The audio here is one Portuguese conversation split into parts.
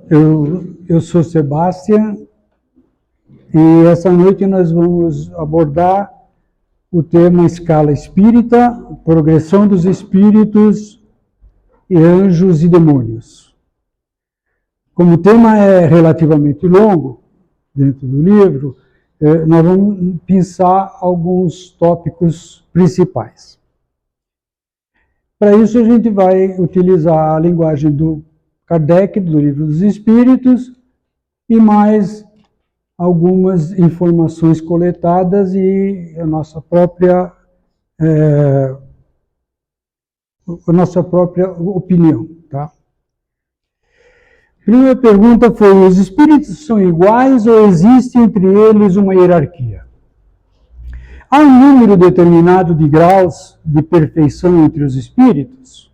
Eu sou Sebastian e essa noite nós vamos abordar o tema Escala Espírita, Progressão dos Espíritos e Anjos e Demônios. Como o tema é relativamente longo, dentro do livro, nós vamos pensar alguns tópicos principais. Para isso a gente vai utilizar a linguagem do Kardec, do Livro dos Espíritos, e mais algumas informações coletadas e a nossa própria opinião. Tá? A primeira pergunta foi: os espíritos são iguais ou existe entre eles uma hierarquia? Há um número determinado de graus de perfeição entre os espíritos?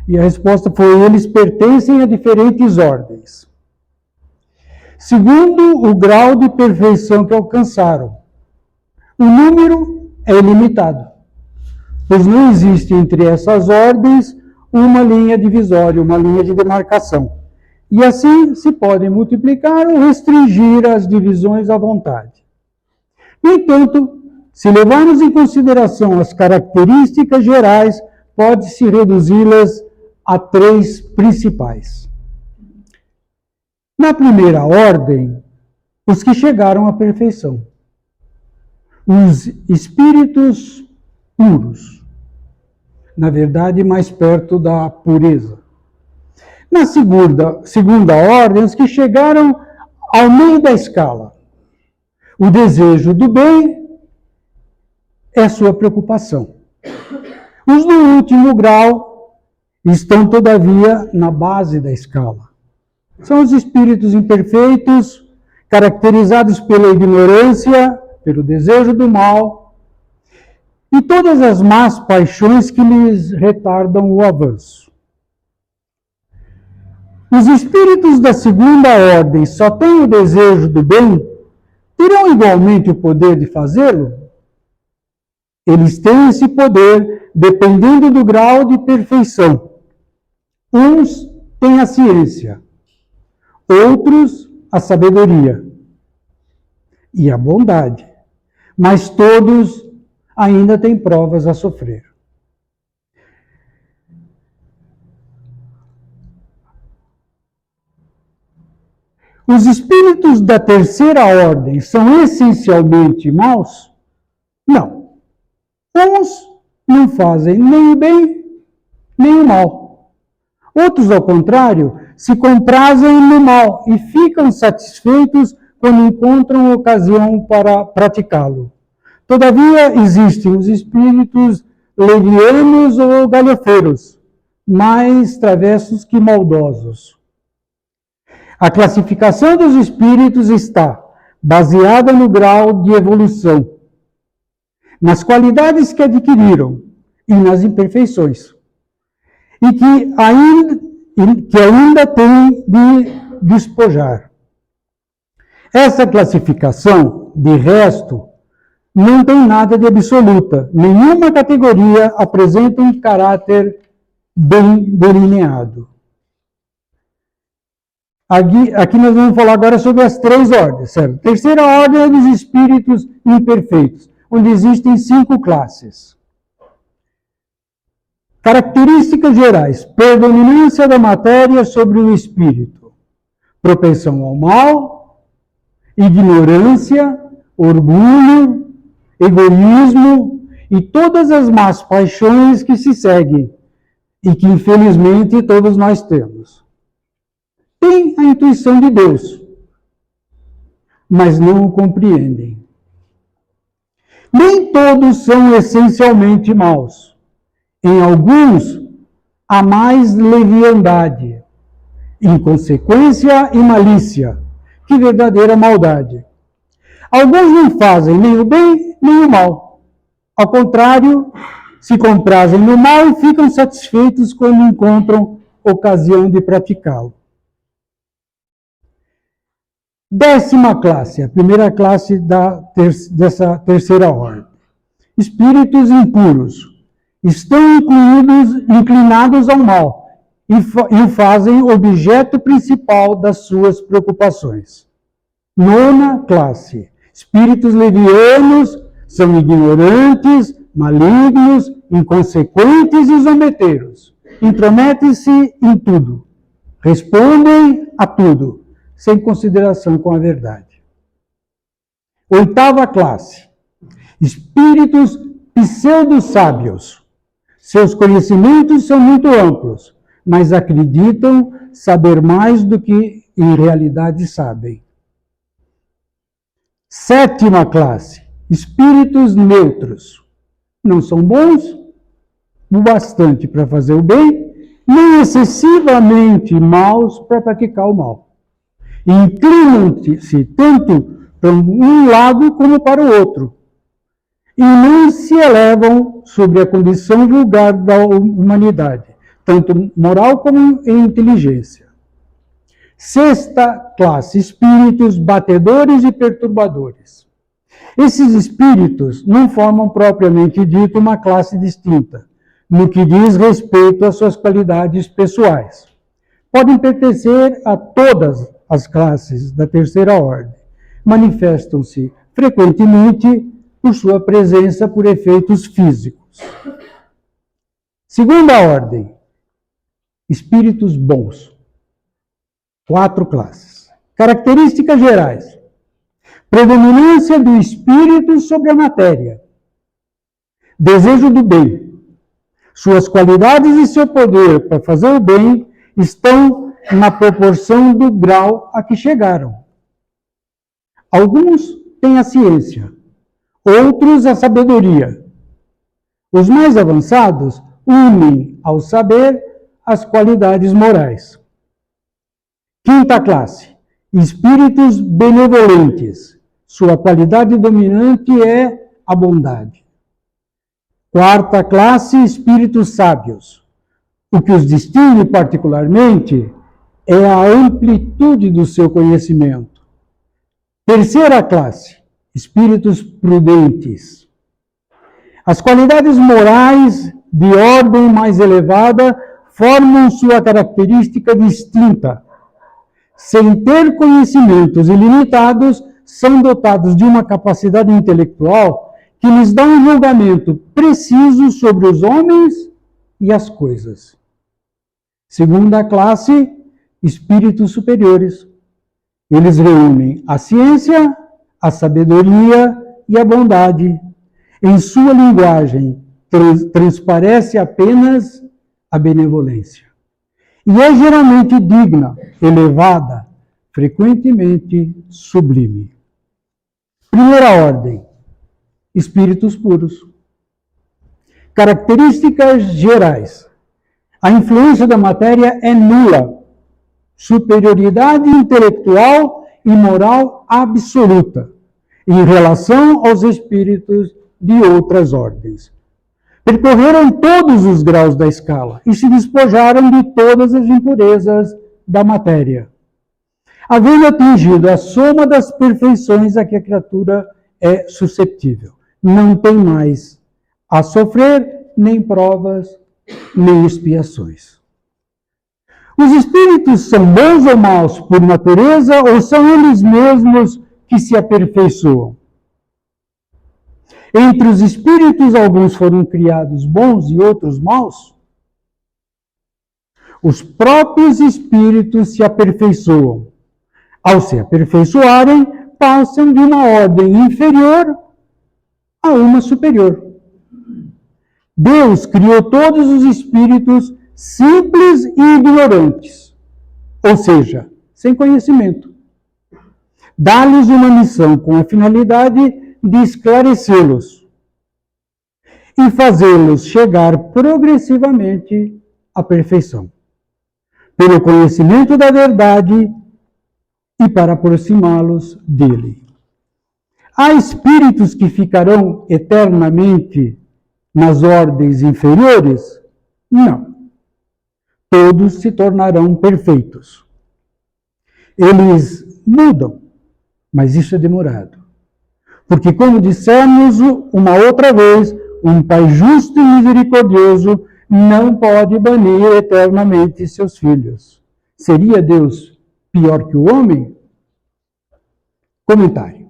E a resposta foi: eles pertencem a diferentes ordens, segundo o grau de perfeição que alcançaram. O número é ilimitado, pois não existe entre essas ordens uma linha divisória, uma linha de demarcação. E assim se podem multiplicar ou restringir as divisões à vontade. No entanto, se levarmos em consideração as características gerais, pode-se reduzi-las a 3 principais. Na primeira ordem, os que chegaram à perfeição. Os espíritos puros. Na verdade, mais perto da pureza. Na segunda ordem, os que chegaram ao meio da escala. O desejo do bem é sua preocupação. Os do último grau estão, todavia, na base da escala. São os espíritos imperfeitos, caracterizados pela ignorância, pelo desejo do mal e todas as más paixões que lhes retardam o avanço. Os espíritos da segunda ordem só têm o desejo do bem, terão igualmente o poder de fazê-lo? Eles têm esse poder dependendo do grau de perfeição. Uns têm a ciência, outros a sabedoria e a bondade, mas todos ainda têm provas a sofrer. Os espíritos da terceira ordem são essencialmente maus? Não. Uns não fazem nem o bem, nem o mal. Outros, ao contrário, se comprazem no mal e ficam satisfeitos quando encontram ocasião para praticá-lo. Todavia, existem os espíritos levianos ou galhofeiros, mais travessos que maldosos. A classificação dos espíritos está baseada no grau de evolução, nas qualidades que adquiriram e nas imperfeições, e que ainda têm de despojar. Essa classificação, de resto, não tem nada de absoluta. Nenhuma categoria apresenta um caráter bem delineado. Aqui nós vamos falar agora sobre as 3 ordens, certo? Terceira ordem é dos espíritos imperfeitos, onde existem 5 classes. Características gerais: predominância da matéria sobre o espírito, propensão ao mal, ignorância, orgulho, egoísmo e todas as más paixões que se seguem e que, infelizmente, todos nós temos. Tem a intuição de Deus, mas não o compreendem. Nem todos são essencialmente maus. Em alguns, há mais leviandade, inconsequência e malícia que verdadeira maldade. Alguns não fazem nem o bem nem o mal. Ao contrário, se comprazem no mal e ficam satisfeitos quando encontram ocasião de praticá-lo. 10ª classe, a primeira classe dessa terceira ordem. Espíritos impuros. Estão inclinados ao mal e o fazem objeto principal das suas preocupações. Nona classe. Espíritos levianos são ignorantes, malignos, inconsequentes e zombeteiros. Intrometem-se em tudo. Respondem a tudo, sem consideração com a verdade. Oitava classe. Espíritos pseudo-sábios. Seus conhecimentos são muito amplos, mas acreditam saber mais do que em realidade sabem. Sétima classe. Espíritos neutros. Não são bons o bastante para fazer o bem, nem excessivamente maus para praticar o mal. Inclinam-se tanto para um lado como para o outro, e não se elevam sobre a condição vulgar da humanidade, tanto moral como em inteligência. Sexta classe, espíritos batedores e perturbadores. Esses espíritos não formam propriamente dito uma classe distinta, no que diz respeito às suas qualidades pessoais. Podem pertencer a todas as classes da terceira ordem. Manifestam-se frequentemente por sua presença por efeitos físicos. Segunda ordem, espíritos bons. 4 classes. Características gerais. Predominância do espírito sobre a matéria. Desejo do bem. Suas qualidades e seu poder para fazer o bem estão na proporção do grau a que chegaram. Alguns têm a ciência, outros a sabedoria. Os mais avançados unem ao saber as qualidades morais. Quinta classe, espíritos benevolentes. Sua qualidade dominante é a bondade. Quarta classe, espíritos sábios. O que os distingue particularmente é a amplitude do seu conhecimento. Terceira classe, espíritos prudentes. As qualidades morais de ordem mais elevada formam sua característica distinta. Sem ter conhecimentos ilimitados, são dotados de uma capacidade intelectual que lhes dá um julgamento preciso sobre os homens e as coisas. Segunda classe, espíritos superiores. Eles reúnem a ciência, a sabedoria e a bondade. Em sua linguagem, transparece apenas a benevolência. E é geralmente digna, elevada, frequentemente sublime. Primeira ordem, espíritos puros. Características gerais. A influência da matéria é nula. Superioridade intelectual e moral absoluta em relação aos espíritos de outras ordens. Percorreram todos os graus da escala e se despojaram de todas as impurezas da matéria, havendo atingido a soma das perfeições a que a criatura é susceptível. Não tem mais a sofrer nem provas, nem expiações. Os espíritos são bons ou maus por natureza, ou são eles mesmos que se aperfeiçoam? Entre os espíritos, alguns foram criados bons e outros maus? Os próprios espíritos se aperfeiçoam. Ao se aperfeiçoarem, passam de uma ordem inferior a uma superior. Deus criou todos os espíritos simples e ignorantes, ou seja, sem conhecimento. Dá-lhes uma missão com a finalidade de esclarecê-los e fazê-los chegar progressivamente à perfeição, pelo conhecimento da verdade e para aproximá-los dele. Há espíritos que ficarão eternamente nas ordens inferiores? Não. Todos se tornarão perfeitos. Eles mudam, mas isso é demorado. Porque, como dissemos uma outra vez, um Pai justo e misericordioso não pode banir eternamente seus filhos. Seria Deus pior que o homem? Comentário.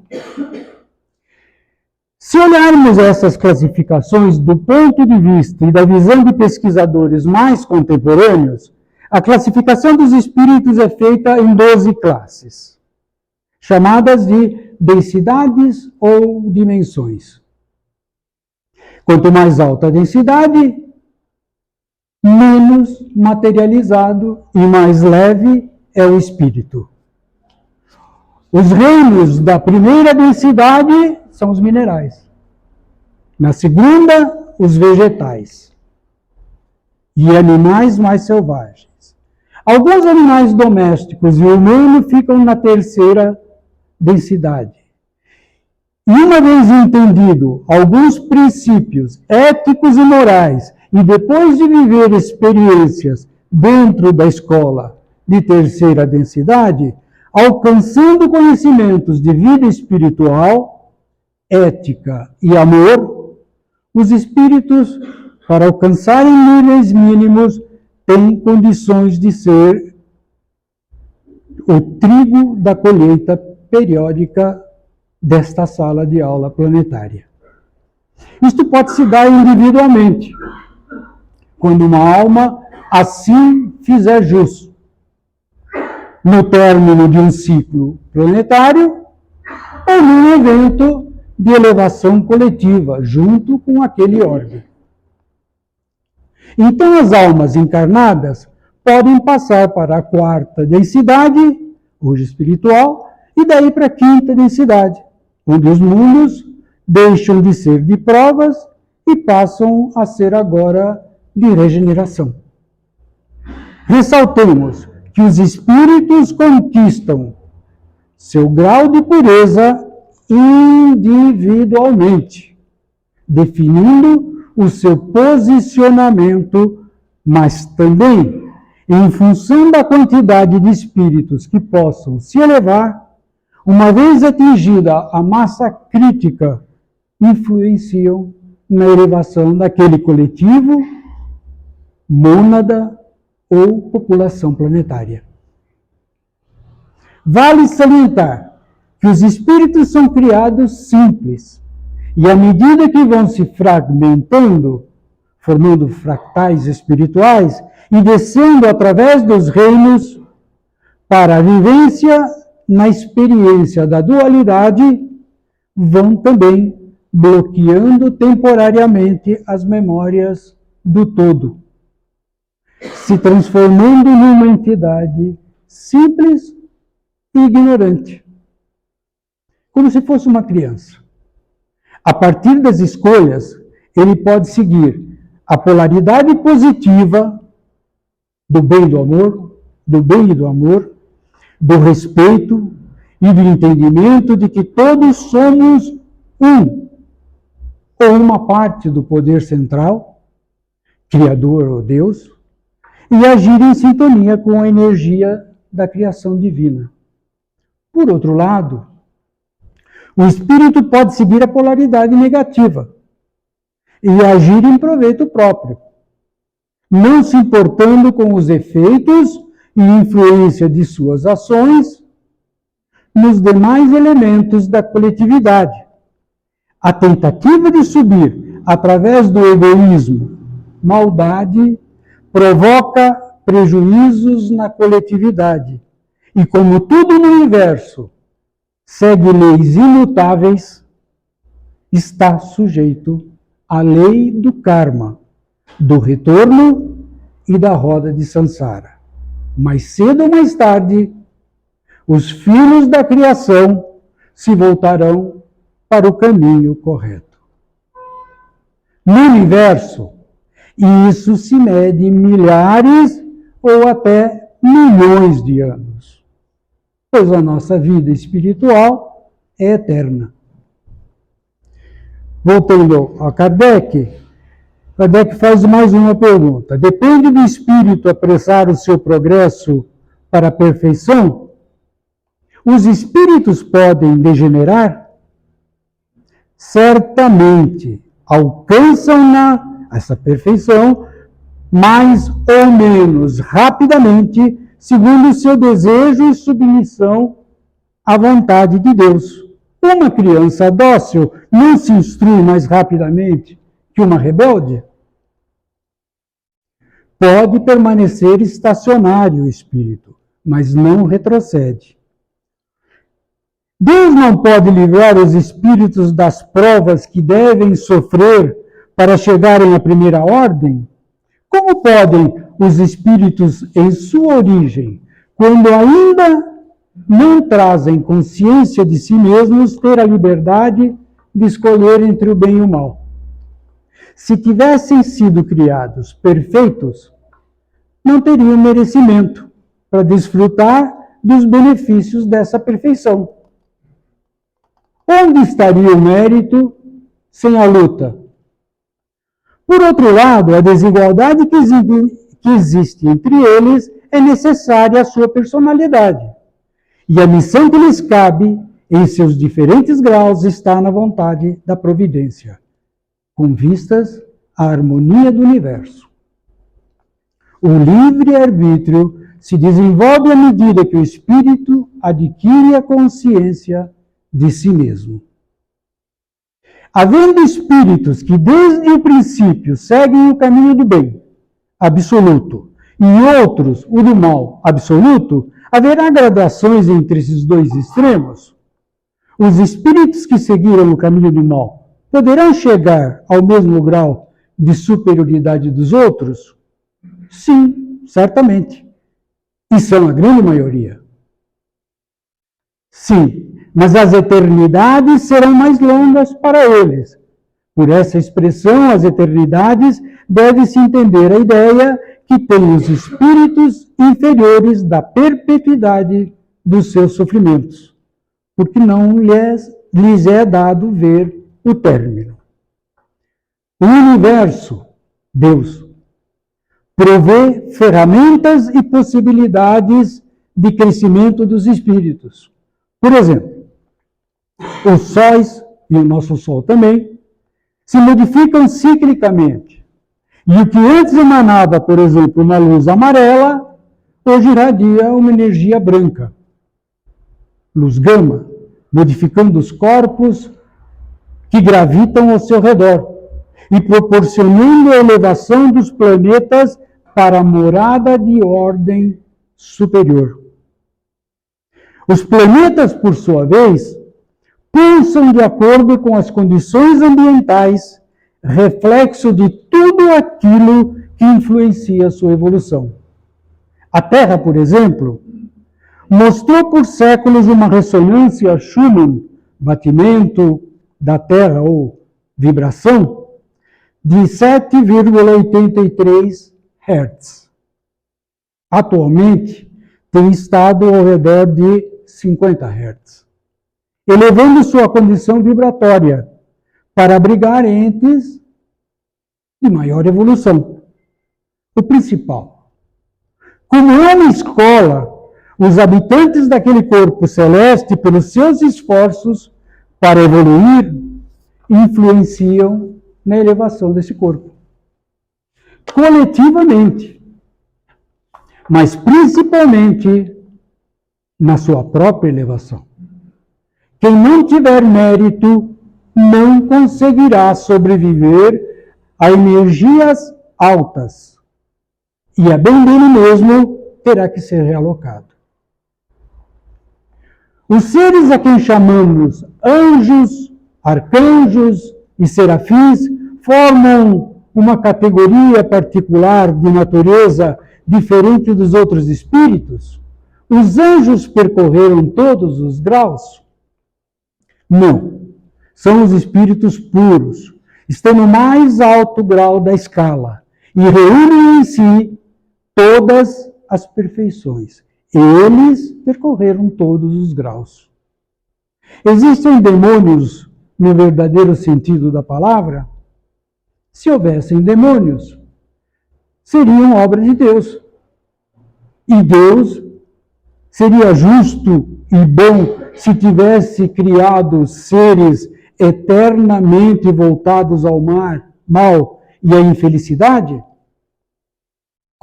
Se olharmos essas classificações do ponto de vista e da visão de pesquisadores mais contemporâneos, a classificação dos espíritos é feita em 12 classes, chamadas de densidades ou dimensões. Quanto mais alta a densidade, menos materializado e mais leve é o espírito. Os reinos da primeira densidade são os minerais. Na segunda, os vegetais. E animais mais selvagens. Alguns animais domésticos e humanos ficam na terceira densidade. E uma vez entendido alguns princípios éticos e morais, e depois de viver experiências dentro da escola de terceira densidade, alcançando conhecimentos de vida espiritual, ética e amor, os espíritos, para alcançarem níveis mínimos, têm condições de ser o trigo da colheita periódica desta sala de aula planetária. Isto pode se dar individualmente, quando uma alma assim fizer jus, no término de um ciclo planetário, ou num evento de elevação coletiva, junto com aquele órgão. Então, as almas encarnadas podem passar para a quarta densidade, hoje espiritual, e daí para a quinta densidade, onde os mundos deixam de ser de provas e passam a ser agora de regeneração. Ressaltemos que os espíritos conquistam seu grau de pureza individualmente, definindo o seu posicionamento, mas também em função da quantidade de espíritos que possam se elevar, uma vez atingida a massa crítica, influenciam na elevação daquele coletivo, mônada ou população planetária. Vale salientar que os espíritos são criados simples, e à medida que vão se fragmentando, formando fractais espirituais e descendo através dos reinos para a vivência na experiência da dualidade, vão também bloqueando temporariamente as memórias do todo, se transformando numa entidade simples e ignorante, como se fosse uma criança. A partir das escolhas, ele pode seguir a polaridade positiva do bem e do amor, do bem e do amor, do respeito e do entendimento de que todos somos um, ou uma parte do poder central, Criador ou Deus, e agir em sintonia com a energia da criação divina. Por outro lado, o espírito pode seguir a polaridade negativa e agir em proveito próprio, não se importando com os efeitos e influência de suas ações nos demais elementos da coletividade. A tentativa de subir através do egoísmo, maldade, provoca prejuízos na coletividade. E como tudo no universo segue leis imutáveis, está sujeito à lei do karma, do retorno e da roda de Sansara. Mais cedo ou mais tarde, os filhos da criação se voltarão para o caminho correto. No universo, isso se mede em milhares ou até milhões de anos, pois a nossa vida espiritual é eterna. Voltando a Kardec, Kardec faz mais uma pergunta. Depende do espírito apressar o seu progresso para a perfeição? Os espíritos podem degenerar? Certamente alcançam essa perfeição mais ou menos rapidamente, segundo o seu desejo e submissão à vontade de Deus. Uma criança dócil não se instrui mais rapidamente que uma rebelde? Pode permanecer estacionário o espírito, mas não retrocede. Deus não pode livrar os espíritos das provas que devem sofrer para chegarem à primeira ordem? Como podem os espíritos em sua origem, quando ainda não trazem consciência de si mesmos, ter a liberdade de escolher entre o bem e o mal? Se tivessem sido criados perfeitos, não teriam merecimento para desfrutar dos benefícios dessa perfeição. Onde estaria o mérito sem a luta? Por outro lado, a desigualdade que existe entre eles é necessária à sua personalidade. E a missão que lhes cabe, em seus diferentes graus, está na vontade da providência, com vistas à harmonia do universo. O livre-arbítrio se desenvolve à medida que o espírito adquire a consciência de si mesmo. Havendo espíritos que desde o princípio seguem o caminho do bem, absoluto, e outros o do mal, absoluto, haverá gradações entre esses dois extremos? Os espíritos que seguiram o caminho do mal poderão chegar ao mesmo grau de superioridade dos outros? Sim, certamente. E são a grande maioria. Sim, mas as eternidades serão mais longas para eles. Por essa expressão, as eternidades, deve-se entender a ideia que têm os espíritos inferiores da perpetuidade dos seus sofrimentos, porque não lhes é dado ver o término. O universo, Deus, provê ferramentas e possibilidades de crescimento dos espíritos. Por exemplo, os sóis, e o nosso Sol também, se modificam ciclicamente. E o que antes emanava, por exemplo, uma luz amarela, hoje irradia uma energia branca. Luz gama, modificando os corpos que gravitam ao seu redor e proporcionando a elevação dos planetas para a morada de ordem superior. Os planetas, por sua vez, pulsam de acordo com as condições ambientais, reflexo de tudo aquilo que influencia a sua evolução. A Terra, por exemplo, mostrou por séculos uma ressonância Schumann, batimento da Terra ou vibração, de 7,83 Hz. Atualmente, tem estado ao redor de 50 Hz, elevando sua condição vibratória para abrigar entes de maior evolução. O principal, como é uma escola, os habitantes daquele corpo celeste, pelos seus esforços para evoluir, influenciam na elevação desse corpo. Coletivamente, mas principalmente na sua própria elevação. Quem não tiver mérito não conseguirá sobreviver a energias altas. E a bem dele mesmo terá que ser realocado. Os seres a quem chamamos anjos, arcanjos e serafins formam uma categoria particular de natureza diferente dos outros espíritos? Os anjos percorreram todos os graus? Não. São os espíritos puros. Estão no mais alto grau da escala e reúnem em si todas as perfeições. Eles percorreram todos os graus. Existem demônios no verdadeiro sentido da palavra? Se houvessem demônios, seriam obra de Deus. E Deus seria justo e bom se tivesse criado seres eternamente voltados ao mal e à infelicidade?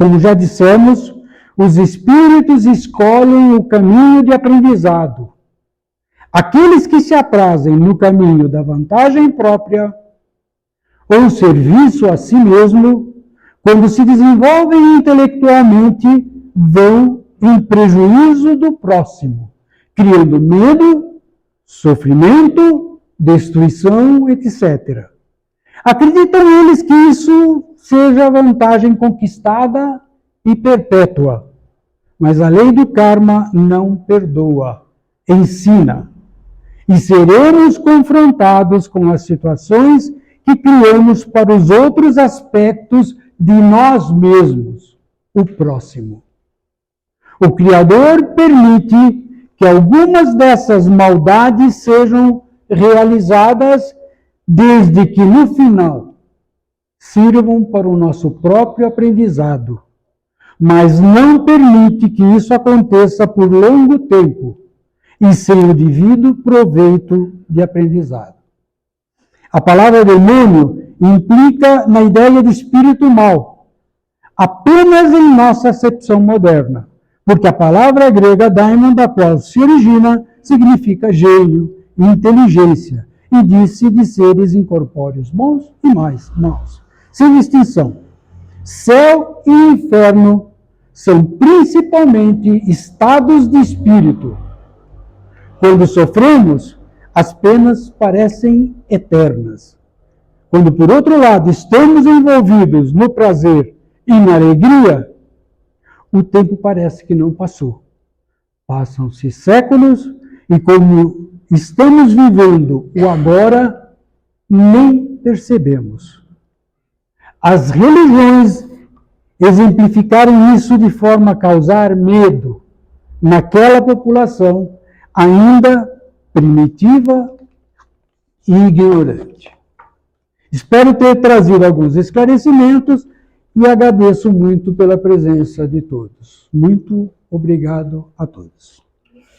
Como já dissemos, os espíritos escolhem o caminho de aprendizado. Aqueles que se aprazem no caminho da vantagem própria ou serviço a si mesmo, quando se desenvolvem intelectualmente, vão em prejuízo do próximo, criando medo, sofrimento, destruição, etc. Acreditam eles que isso seja vantagem conquistada e perpétua, mas a lei do karma não perdoa, ensina. E seremos confrontados com as situações que criamos para os outros aspectos de nós mesmos, o próximo. O Criador permite que algumas dessas maldades sejam realizadas, desde que no final sirvam para o nosso próprio aprendizado, mas não permite que isso aconteça por longo tempo e sem o devido proveito de aprendizado. A palavra demônio implica na ideia de espírito mau, apenas em nossa acepção moderna, porque a palavra grega daimon, da qual se origina, significa gênio, inteligência, e disse de seres incorpóreos bons e mais maus, sem distinção. Céu e inferno são principalmente estados de espírito. Quando sofremos, as penas parecem eternas. Quando, por outro lado, estamos envolvidos no prazer e na alegria, o tempo parece que não passou. Passam-se séculos e, como estamos vivendo o agora, nem percebemos. As religiões exemplificaram isso de forma a causar medo naquela população ainda primitiva e ignorante. Espero ter trazido alguns esclarecimentos e agradeço muito pela presença de todos. Muito obrigado a todos.